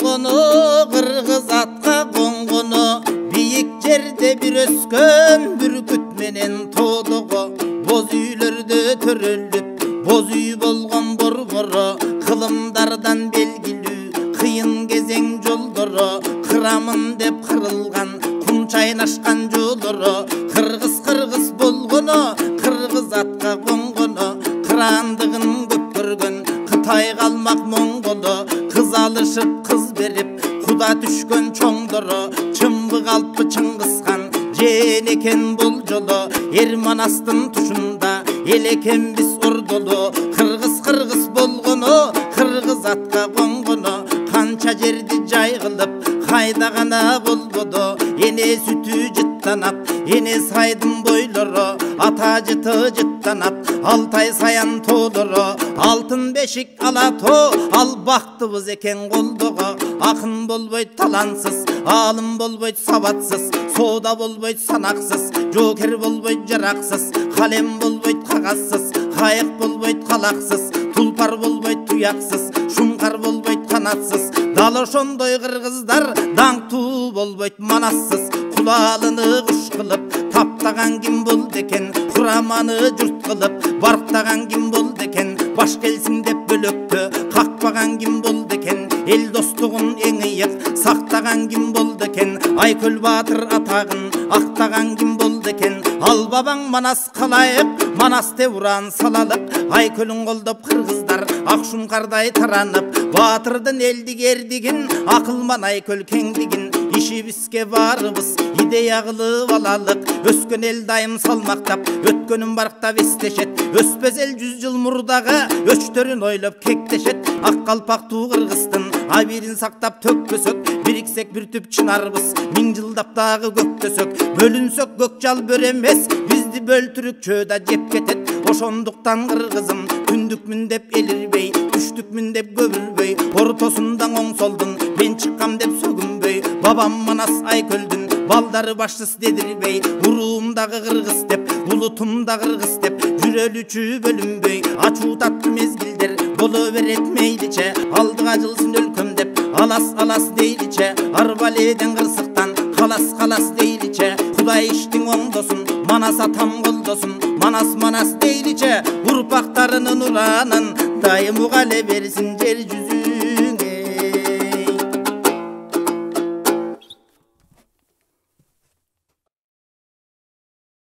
болгону кыргыз атка конгону бийик жерде bir өскөн бүркүт менен тоодого боз үйлөрдө төрөлүп боз үй болгон борборо кылымдардан белгилүү кыйын кезең жолдоро кырамын деп кырылган кум чайнашкан жолдоро кыргыз болгону кыргыз атка конгону кырандыгын көп көргөн Кытай калмак монголо кыз алышып кыз берип куда түшкөн чоңдоро чымбык алпы Чыңгызхан жен экен бул жоло эр Манастын тушунда эл экенбиз ордолу кыргыз болгону кыргыз атка конгону канча жерди жай кылып кайда гана болбоду эне сүтү жыттанат эне сайдын бойлоро ата жыты жыттанат Алтай саян тоодоро алтын бешик алато ал бактыбыз экен колдого акын болбойт талантсыз аалым болбойт сабатсыз соода болбойт санаксыз жоокер болбойт жараксыз калем болбойт кагазсыз кайык болбойт калаксыз тулпар болбойт туяксыз шуңкар болбойт канатсыз дал ошондой кыргыздар даңктуу болбойт манассыз кулалыны куш кылып таптаган ким болду экен кураманы журт кылып барктаган ким болду экен баш келсин деп бөлөктө какпаган ким болду экен эл достугун эң ыйык сактаган ким болду экен Айкөл Баатыр атагын актаган ким болду экен ал бабаң Манас калайык Манас Тевуран салалык Айкөлүн колдоп кыргыздар Акшумкардай таранып Баатырдын элдик эрдигин акылман Айкөл кеңдигин ишибизге барыбыз идея кылып алалык өскөн эл дайым салмактап өткөнүн барктап эстешет өспөс эл 100 жыл мурдагы өчтөрүн ойлоп кектешет ак калпактуу кыргыздын абийирин сактап төкпөсөк бириксек бир түп чынарбыз 1000 жылдап дагы көктөсөк бөлүнсөк көк жал бөр эмес бизди бөлтүрүк чөөда жеп кетет ошондуктан кыргызым түндүкмүн деп элирбей түштүкмүн деп көбүлбөй ортосунда оң солдун мен чыккам деп сөгүнбөй бабам Манас Айкөлдүн балдары башсыз дедирбей уруумдагы кыргыз деп улутумда кыргыз деп жүрөлүчү бөлүнбөй ачуу таттуу мезгилдер боло берет мейличе алдыга жылсын өлкөм деп алас дейличе арбаледен кырсыктан калас дейличе Кудай иштиң оңдосун Манас атам колдосун Манас дейличе урпактарынын уранын дайым угале берсин жер жүзү